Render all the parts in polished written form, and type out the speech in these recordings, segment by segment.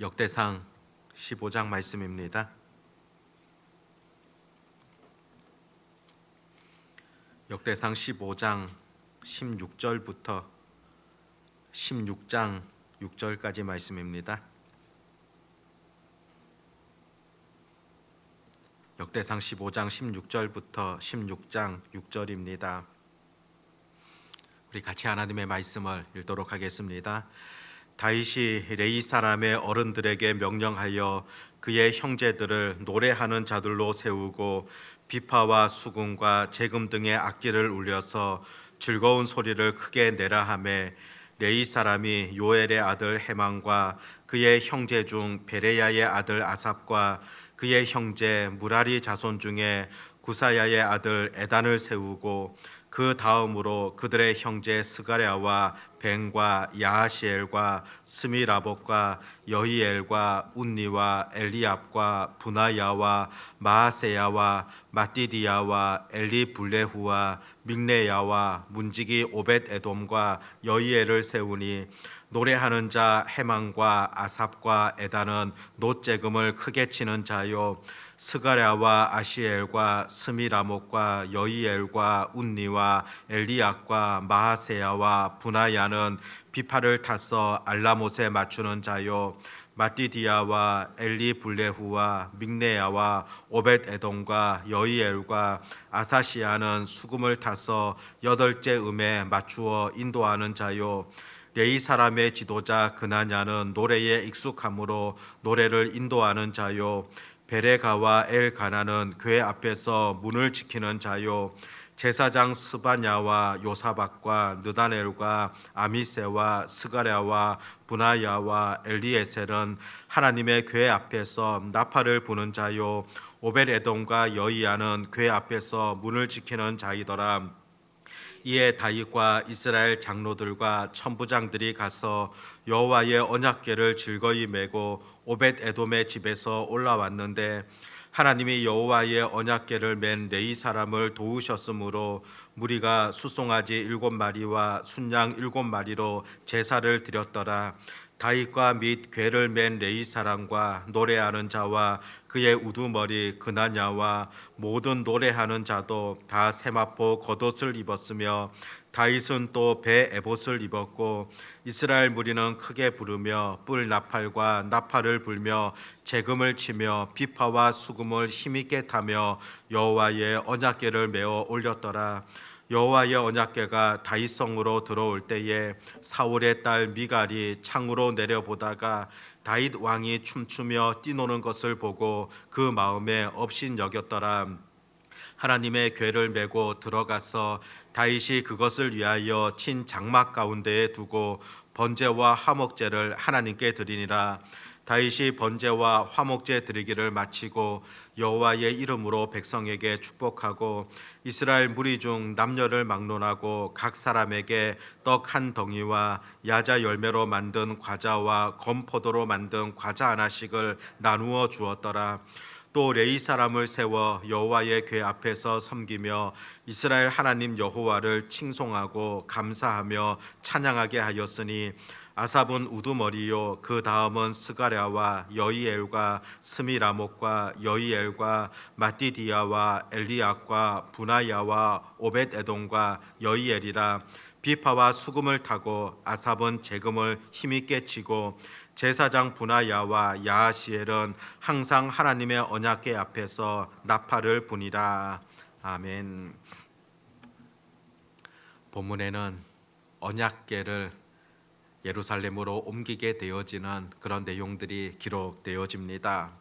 역대상 15장 말씀입니다. 역대상 15장 16절부터 16장 6절까지 말씀입니다. 역대상 15장 16절부터 16장 6절입니다. 우리 같이 하나님의 말씀을 읽도록 하겠습니다. 다윗이 레위 사람의 어른들에게 명령하여 그의 형제들을 노래하는 자들로 세우고 비파와 수금과 재금 등의 악기를 울려서 즐거운 소리를 크게 내라 하매 레위 사람이 요엘의 아들 헤만과 그의 형제 중 베레야의 아들 아삽과 그의 형제 무라리 자손 중에 구사야의 아들 에단을 세우고 그 다음으로 그들의 형제 스가랴와 벤과 야하시엘과 스미라봇과 여히엘과 운니와 엘리압과 부나야와 마아세야와 마띠디야와 엘리블레후와 믹레야와 문지기 오벳 에돔과 여히엘을 세우니 노래하는 자 헤만과 아삽과 에단은 놋재금을 크게 치는 자요 스가랴와 아시엘과 스미라못과 여히엘과 운니와 엘리압과 마하세야와 부나야는 비파를 타서 알라못에 맞추는 자요 마띠디야와 엘리블레후와 믹레야와 오벳 에돔과 여히엘과 아사시아는 수금을 타서 여덟째 음에 맞추어 인도하는 자요 레위 사람의 지도자 그나냐는 노래에 익숙함으로 노래를 인도하는 자요 베레가와 엘가나는 교회 앞에서 문을 지키는 자요 제사장 스바냐와 요사박과 느다넬과 아미세와 스가랴와 부나야와 엘리에셀은 하나님의 교회 앞에서 나팔을 부는 자요 오벳에돔과 여히야는 교회 앞에서 문을 지키는 자이더라. 이에 다윗과 이스라엘 장로들과 천부장들이 가서 여호와의 언약궤를 즐거이 메고 오벳 에돔의 집에서 올라왔는데 하나님이 여호와의 언약궤를 맨 레위 사람을 도우셨으므로 무리가 수송아지 7마리와 순양 7마리로 제사를 드렸더라. 다윗과 및 궤를 맨 레위 사람과 노래하는 자와 그의 우두머리 그나냐와 모든 노래하는 자도 다 세마포 겉옷을 입었으며 다윗은 또 배 에봇을 입었고 이스라엘 무리는 크게 부르며 뿔 나팔과 나팔을 불며 재금을 치며 비파와 수금을 힘있게 타며 여호와의 언약궤를 메어 올렸더라. 여호와의 언약궤가 다윗성으로 들어올 때에 사울의 딸 미갈이 창으로 내려보다가 다윗 왕이 춤추며 뛰노는 것을 보고 그 마음에 업신여겼더라. 하나님의 궤를 메고 들어가서 다윗이 그것을 위하여 친 장막 가운데에 두고 번제와 화목제를 하나님께 드리니라. 다윗이 번제와 화목제 드리기를 마치고 여호와의 이름으로 백성에게 축복하고 이스라엘 무리 중 남녀를 막론하고 각 사람에게 떡 한 덩이와 야자 열매로 만든 과자와 검포도로 만든 과자 하나씩을 나누어 주었더라. 또 레위 사람을 세워 여호와의 궤 앞에서 섬기며 이스라엘 하나님 여호와를 칭송하고 감사하며 찬양하게 하였으니 아삽은 우두머리요 그 다음은 스가랴와 여히엘과 스미라못과 여히엘과 마띠디야와 엘리압과 부나야와 오벳 에돔과 여히엘이라. 비파와 수금을 타고 아삽은 재금을 힘있게 치고 제사장 부나야와 야하시엘은 항상 하나님의 언약궤 앞에서 나팔을 부니라. 아멘. 본문에는 언약궤를 예루살렘으로 옮기게 되어지는 그런 내용들이 기록되어집니다.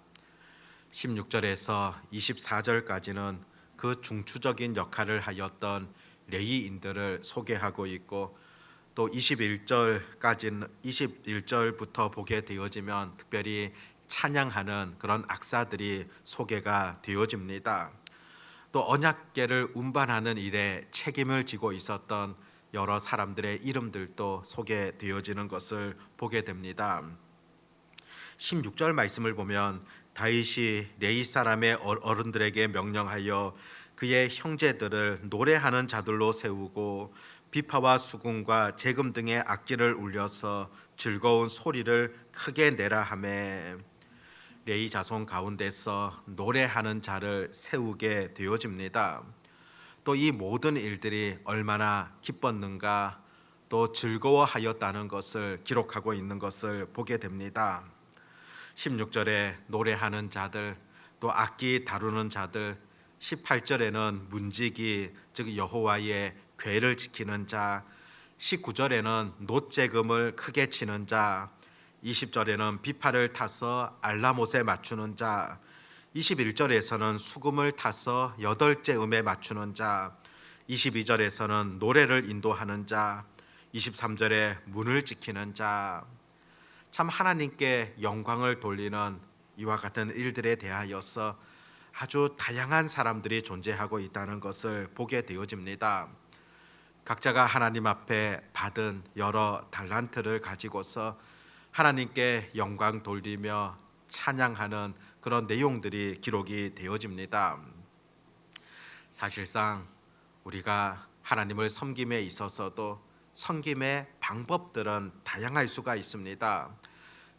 16절에서 24절까지는 그 중추적인 역할을 하였던 레위인들을 소개하고 있고 또 21절부터 보게 되어지면 특별히 찬양하는 그런 악사들이 소개가 되어집니다. 또 언약궤를 운반하는 일에 책임을 지고 있었던 여러 사람들의 이름들도 소개되어지는 것을 보게 됩니다. 16절 말씀을 보면 다윗이 레위 사람의 어른들에게 명령하여 그의 형제들을 노래하는 자들로 세우고 비파와 수금과 재금 등의 악기를 울려서 즐거운 소리를 크게 내라 하매 레위 자손 가운데서 노래하는 자를 세우게 되어집니다. 또 이 모든 일들이 얼마나 기뻤는가 또 즐거워하였다는 것을 기록하고 있는 것을 보게 됩니다. 16절에 노래하는 자들 또 악기 다루는 자들, 18절에는 문지기 즉 여호와의 궤를 지키는 자, 19절에는 놋재금을 크게 치는 자, 20절에는 비파를 타서 알라못에 맞추는 자, 21절에서는 수금을 타서 여덟째 음에 맞추는 자, 22절에서는 노래를 인도하는 자, 23절에 문을 지키는 자. 참 하나님께 영광을 돌리는 이와 같은 일들에 대하여서 아주 다양한 사람들이 존재하고 있다는 것을 보게 되어집니다. 각자가 하나님 앞에 받은 여러 달란트를 가지고서 하나님께 영광 돌리며 찬양하는 그런 내용들이 기록이 되어집니다. 사실상 우리가 하나님을 섬김에 있어서도 섬김의 방법들은 다양할 수가 있습니다.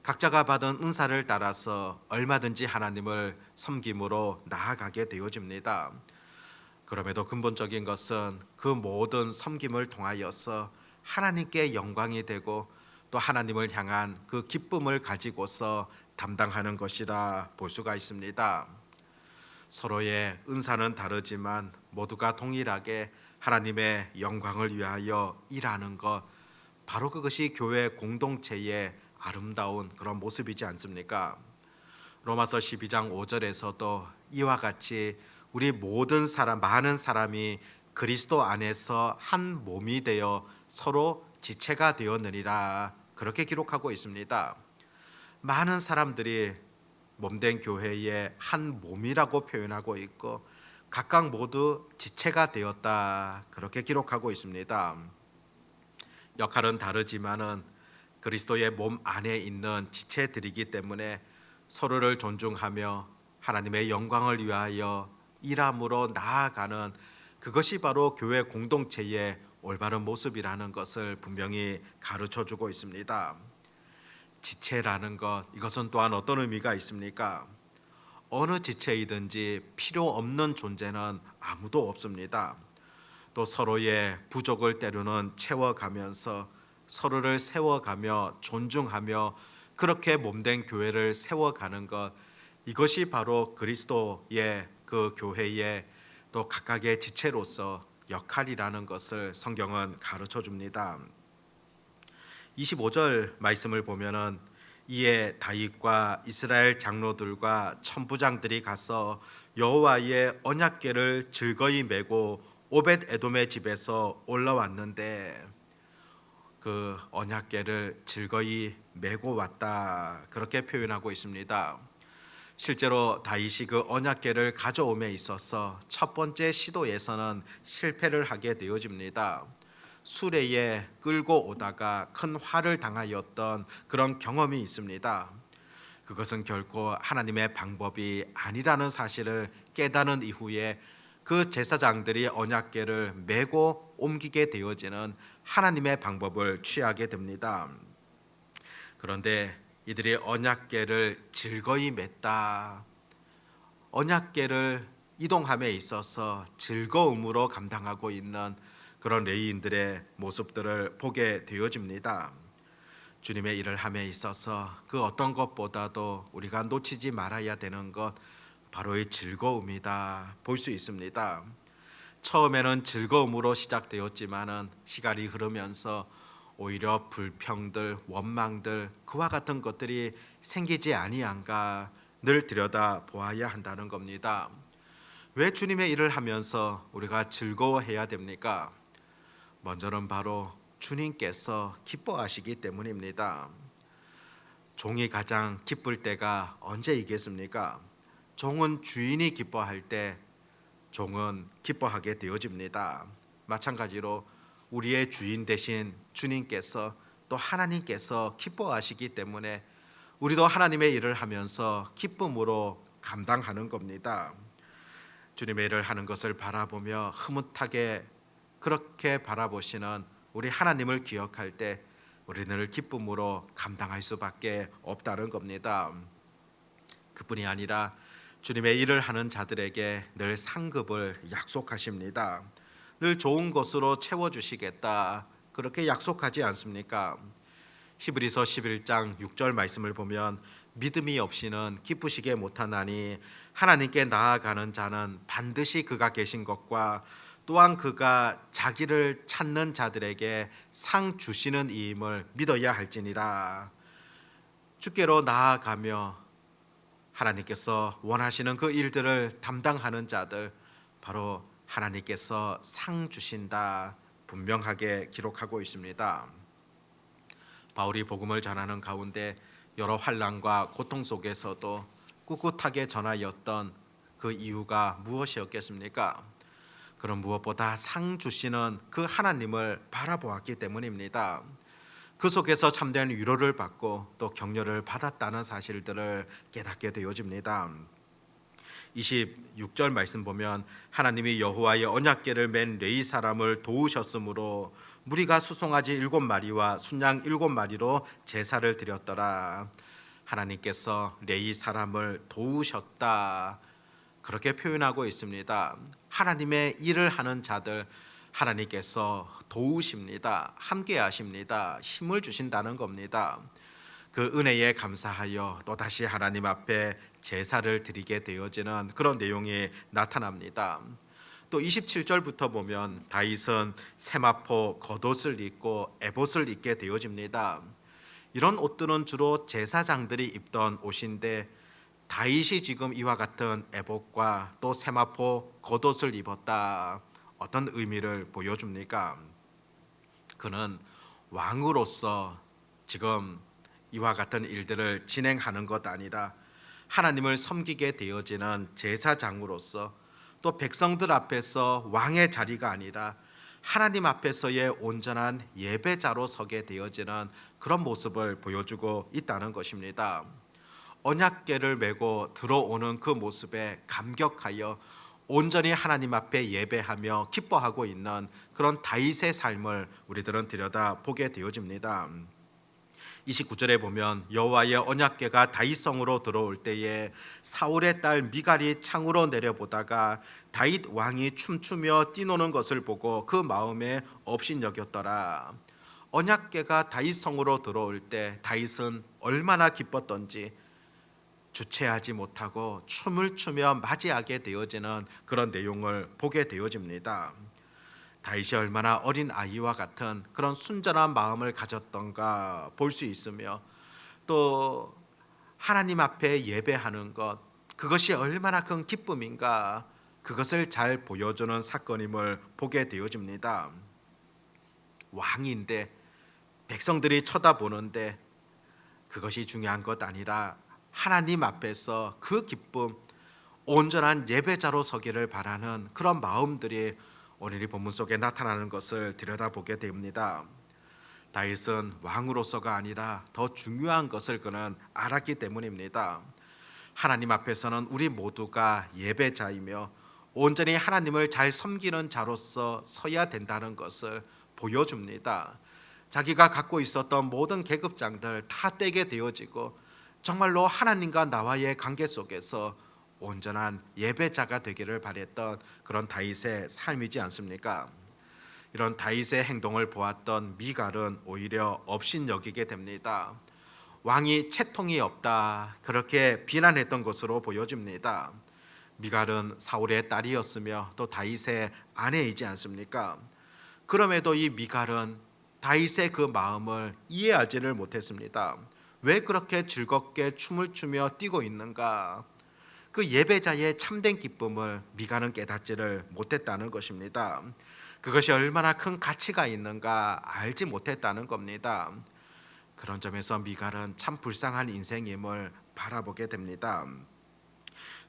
각자가 받은 은사를 따라서 얼마든지 하나님을 섬김으로 나아가게 되어집니다. 그럼에도 근본적인 것은 그 모든 섬김을 통하여서 하나님께 영광이 되고 또 하나님을 향한 그 기쁨을 가지고서 담당하는 것이라 볼 수가 있습니다. 서로의 은사는 다르지만 모두가 동일하게 하나님의 영광을 위하여 일하는 것, 바로 그것이 교회 공동체의 아름다운 그런 모습이지 않습니까? 로마서 12장 5절에서도 이와 같이 우리 모든 사람, 많은 사람이 그리스도 안에서 한 몸이 되어 서로 지체가 되었느니라 그렇게 기록하고 있습니다. 많은 사람들이 몸된 교회의 한 몸이라고 표현하고 있고 각각 모두 지체가 되었다 그렇게 기록하고 있습니다. 역할은 다르지만은 그리스도의 몸 안에 있는 지체들이기 때문에 서로를 존중하며 하나님의 영광을 위하여 일함으로 나아가는 그것이 바로 교회 공동체의 올바른 모습이라는 것을 분명히 가르쳐 주고 있습니다. 지체라는 것, 이것은 또한 어떤 의미가 있습니까? 어느 지체이든지 필요 없는 존재는 아무도 없습니다. 또 서로의 부족을 때로는 채워가면서 서로를 세워가며 존중하며 그렇게 몸된 교회를 세워가는 것, 이것이 바로 그리스도의 그 교회의 또 각각의 지체로서 역할이라는 것을 성경은 가르쳐 줍니다. 25절 말씀을 보면은 이에 다윗과 이스라엘 장로들과 천부장들이 가서 여호와의 언약궤를 즐거이 메고 오벳 에돔의 집에서 올라왔는데 그 언약궤를 즐거이 메고 왔다 그렇게 표현하고 있습니다. 실제로 다윗이 그 언약궤를 가져옴에 있어서 첫 번째 시도에서는 실패를 하게 되어집니다. 수레에 끌고 오다가 큰 화를 당하였던 그런 경험이 있습니다. 그것은 결코 하나님의 방법이 아니라는 사실을 깨달은 이후에 그 제사장들이 언약궤를 메고 옮기게 되어지는 하나님의 방법을 취하게 됩니다. 그런데 이들이 언약궤를 즐거이 맸다. 언약궤를 이동함에 있어서 즐거움으로 감당하고 있는 그런 레위인들의 모습들을 보게 되어집니다. 주님의 일을 함에 있어서 그 어떤 것보다도 우리가 놓치지 말아야 되는 것 바로 이 즐거움이다 볼 수 있습니다. 처음에는 즐거움으로 시작되었지만은 시간이 흐르면서 오히려 불평들, 원망들 그와 같은 것들이 생기지 아니한가 늘 들여다 보아야 한다는 겁니다. 왜 주님의 일을 하면서 우리가 즐거워해야 됩니까? 먼저는 바로 주님께서 기뻐하시기 때문입니다. 종이 가장 기쁠 때가 언제이겠습니까? 종은 주인이 기뻐할 때 종은 기뻐하게 되어집니다. 마찬가지로 우리의 주인 되신 주님께서 또 하나님께서 기뻐하시기 때문에 우리도 하나님의 일을 하면서 기쁨으로 감당하는 겁니다. 주님의 일을 하는 것을 바라보며 흐뭇하게 그렇게 바라보시는 우리 하나님을 기억할 때 우리는 기쁨으로 감당할 수밖에 없다는 겁니다. 그뿐이 아니라 주님의 일을 하는 자들에게 늘 상급을 약속하십니다. 늘 좋은 것으로 채워주시겠다, 그렇게 약속하지 않습니까? 히브리서 11장 6절 말씀을 보면 믿음이 없이는 기쁘시게 못하나니 하나님께 나아가는 자는 반드시 그가 계신 것과 또한 그가 자기를 찾는 자들에게 상 주시는 이임을 믿어야 할지니라. 주께로 나아가며 하나님께서 원하시는 그 일들을 담당하는 자들, 바로 하나님께서 상 주신다, 분명하게 기록하고 있습니다. 바울이 복음을 전하는 가운데 여러 환난과 고통 속에서도 꿋꿋하게 전하였던 그 이유가 무엇이었겠습니까? 그럼 무엇보다 상 주시는 그 하나님을 바라보았기 때문입니다. 그 속에서 참된 위로를 받고 또 격려를 받았다는 사실들을 깨닫게 되어집니다. 26절 말씀 보면 하나님이 여호와의 언약궤를 맨 레위 사람을 도우셨으므로 무리가 수송아지 7마리와 순양 7마리로 제사를 드렸더라. 하나님께서 레위 사람을 도우셨다, 그렇게 표현하고 있습니다. 하나님의 일을 하는 자들 하나님께서 도우십니다. 함께 하십니다. 힘을 주신다는 겁니다. 그 은혜에 감사하여 또다시 하나님 앞에 제사를 드리게 되어지는 그런 내용이 나타납니다. 또 27절부터 보면 다윗은 세마포 겉옷을 입고 에봇을 입게 되어집니다. 이런 옷들은 주로 제사장들이 입던 옷인데 다윗이 지금 이와 같은 에봇과 또 세마포 겉옷을 입었다, 어떤 의미를 보여줍니까? 그는 왕으로서 지금 이와 같은 일들을 진행하는 것 아니라 하나님을 섬기게 되어지는 제사장으로서, 또 백성들 앞에서 왕의 자리가 아니라 하나님 앞에서의 온전한 예배자로 서게 되어지는 그런 모습을 보여주고 있다는 것입니다. 언약궤를 메고 들어오는 그 모습에 감격하여 온전히 하나님 앞에 예배하며 기뻐하고 있는 그런 다윗의 삶을 우리들은 들여다보게 되어집니다. 29절에 보면 여호와의 언약궤가 다윗성으로 들어올 때에 사울의 딸 미갈이 창으로 내려보다가 다윗 왕이 춤추며 뛰노는 것을 보고 그 마음에 업신여겼더라. 언약궤가 다윗성으로 들어올 때 다윗은 얼마나 기뻤던지 주체하지 못하고 춤을 추며 맞이하게 되어지는 그런 내용을 보게 되어집니다. 다윗이 얼마나 어린 아이와 같은 그런 순전한 마음을 가졌던가 볼 수 있으며, 또 하나님 앞에 예배하는 것, 그것이 얼마나 큰 기쁨인가, 그것을 잘 보여주는 사건임을 보게 되어집니다. 왕인데 백성들이 쳐다보는데 그것이 중요한 것 아니라 하나님 앞에서 그 기쁨, 온전한 예배자로 서기를 바라는 그런 마음들이 오늘 이 본문 속에 나타나는 것을 들여다보게 됩니다. 다윗은 왕으로서가 아니라 더 중요한 것을 그는 알았기 때문입니다. 하나님 앞에서는 우리 모두가 예배자이며 온전히 하나님을 잘 섬기는 자로서 서야 된다는 것을 보여줍니다. 자기가 갖고 있었던 모든 계급장들 다 떼게 되어지고 정말로 하나님과 나와의 관계 속에서 온전한 예배자가 되기를 바랬던 그런 다윗의 삶이지 않습니까? 이런 다윗의 행동을 보았던 미갈은 오히려 업신여기게 됩니다. 왕이 채통이 없다, 그렇게 비난했던 것으로 보여집니다. 미갈은 사울의 딸이었으며 또 다윗의 아내이지 않습니까? 그럼에도 이 미갈은 다윗의 그 마음을 이해하지를 못했습니다. 왜 그렇게 즐겁게 춤을 추며 뛰고 있는가? 그 예배자의 참된 기쁨을 미갈은 깨닫지를 못했다는 것입니다. 그것이 얼마나 큰 가치가 있는가 알지 못했다는 겁니다. 그런 점에서 미갈은 참 불쌍한 인생임을 바라보게 됩니다.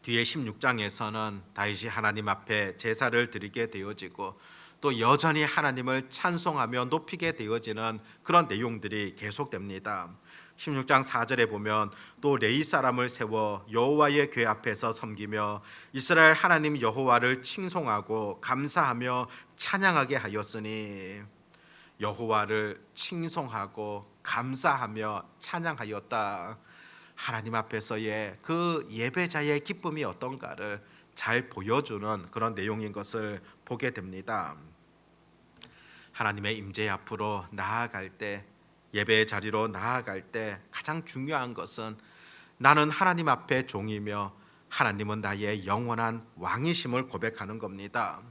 뒤에 16장에서는 다윗이 하나님 앞에 제사를 드리게 되어지고 또 여전히 하나님을 찬송하며 높이게 되어지는 그런 내용들이 계속됩니다. 16장 4절에 보면 또 레위 사람을 세워 여호와의 궤 앞에서 섬기며 이스라엘 하나님 여호와를 칭송하고 감사하며 찬양하게 하였으니, 여호와를 칭송하고 감사하며 찬양하였다. 하나님 앞에서의 그 예배자의 기쁨이 어떤가를 잘 보여주는 그런 내용인 것을 보게 됩니다. 하나님의 임재 앞으로 나아갈 때, 예배의 자리로 나아갈 때 가장 중요한 것은 나는 하나님 앞에 종이며 하나님은 나의 영원한 왕이심을 고백하는 겁니다.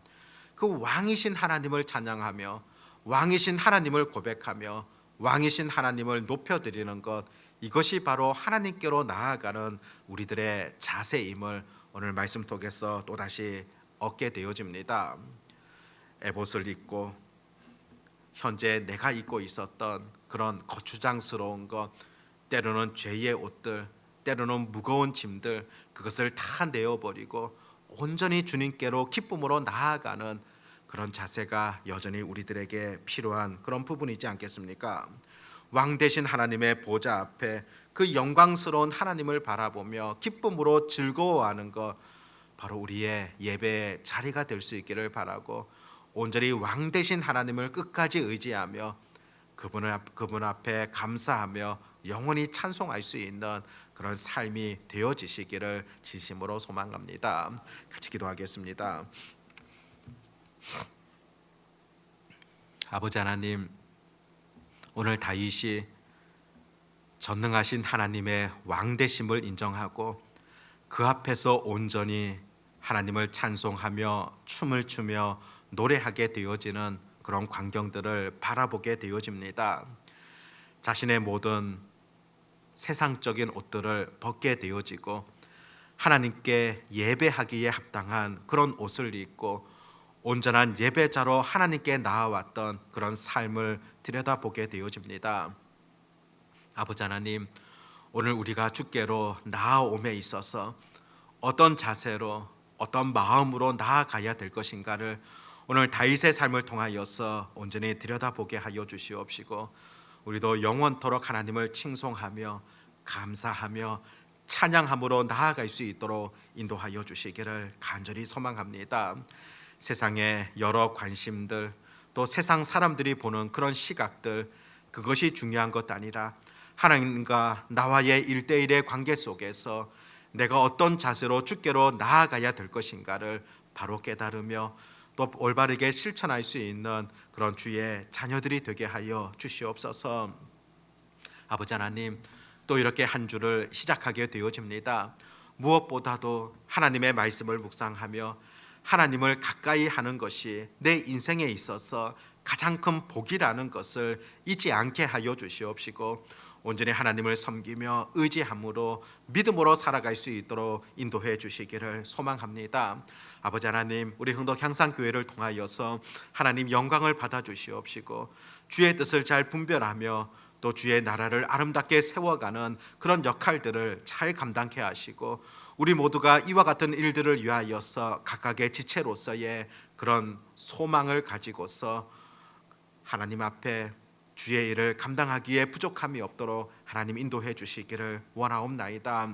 그 왕이신 하나님을 찬양하며 왕이신 하나님을 고백하며 왕이신 하나님을 높여드리는 것, 이것이 바로 하나님께로 나아가는 우리들의 자세임을 오늘 말씀 속에서 또다시 얻게 되어집니다. 에봇을 입고 현재 내가 입고 있었던 그런 거추장스러운 것, 때로는 죄의 옷들, 때로는 무거운 짐들, 그것을 다 내어버리고 온전히 주님께로 기쁨으로 나아가는 그런 자세가 여전히 우리들에게 필요한 그런 부분이지 않겠습니까? 왕 되신 하나님의 보좌 앞에 그 영광스러운 하나님을 바라보며 기쁨으로 즐거워하는 것, 바로 우리의 예배의 자리가 될 수 있기를 바라고, 온전히 왕 되신 하나님을 끝까지 의지하며 그분 앞에 감사하며 영원히 찬송할 수 있는 그런 삶이 되어지시기를 진심으로 소망합니다. 같이 기도하겠습니다. 아버지 하나님, 오늘 다윗이 전능하신 하나님의 왕되심을 인정하고 그 앞에서 온전히 하나님을 찬송하며 춤을 추며 노래하게 되어지는 그런 광경들을 바라보게 되어집니다. 자신의 모든 세상적인 옷들을 벗게 되어지고 하나님께 예배하기에 합당한 그런 옷을 입고 온전한 예배자로 하나님께 나아왔던 그런 삶을 들여다보게 되어집니다. 아버지 하나님, 오늘 우리가 주께로 나아옴에 있어서 어떤 자세로 어떤 마음으로 나아가야 될 것인가를 오늘 다윗의 삶을 통하여서 온전히 들여다보게 하여 주시옵시고, 우리도 영원토록 하나님을 칭송하며 감사하며 찬양함으로 나아갈 수 있도록 인도하여 주시기를 간절히 소망합니다. 세상의 여러 관심들, 또 세상 사람들이 보는 그런 시각들, 그것이 중요한 것 아니라 하나님과 나와의 1대1의 관계 속에서 내가 어떤 자세로 주께로 나아가야 될 것인가를 바로 깨달으며 또 올바르게 실천할 수 있는 그런 주의 자녀들이 되게 하여 주시옵소서. 아버지 하나님, 또 이렇게 한 주를 시작하게 되어집니다. 무엇보다도 하나님의 말씀을 묵상하며 하나님을 가까이 하는 것이 내 인생에 있어서 가장 큰 복이라는 것을 잊지 않게 하여 주시옵시고, 온전히 하나님을 섬기며 의지함으로 믿음으로 살아갈 수 있도록 인도해 주시기를 소망합니다. 아버지 하나님, 우리 흥덕 향상교회를 통하여서 하나님 영광을 받아 주시옵시고, 주의 뜻을 잘 분별하며 또 주의 나라를 아름답게 세워가는 그런 역할들을 잘 감당케 하시고, 우리 모두가 이와 같은 일들을 위하여서 각각의 지체로서의 그런 소망을 가지고서 하나님 앞에 주의 일을 감당하기에 부족함이 없도록 하나님 인도해 주시기를 원하옵나이다.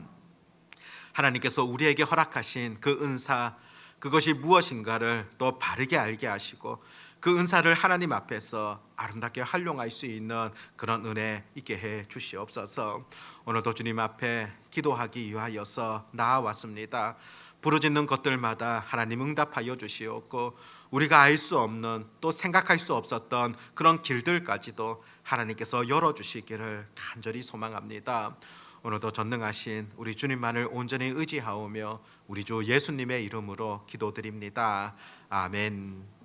하나님께서 우리에게 허락하신 그 은사, 그것이 무엇인가를 또 바르게 알게 하시고 그 은사를 하나님 앞에서 아름답게 활용할 수 있는 그런 은혜 있게 해 주시옵소서. 오늘도 주님 앞에 기도하기 위하여서 나아왔습니다. 부르짖는 것들마다 하나님 응답하여 주시옵고, 우리가 알 수 없는 또 생각할 수 없었던 그런 길들까지도 하나님께서 열어주시기를 간절히 소망합니다. 오늘도 전능하신 우리 주님만을 온전히 의지하오며 우리 주 예수님의 이름으로 기도드립니다. 아멘.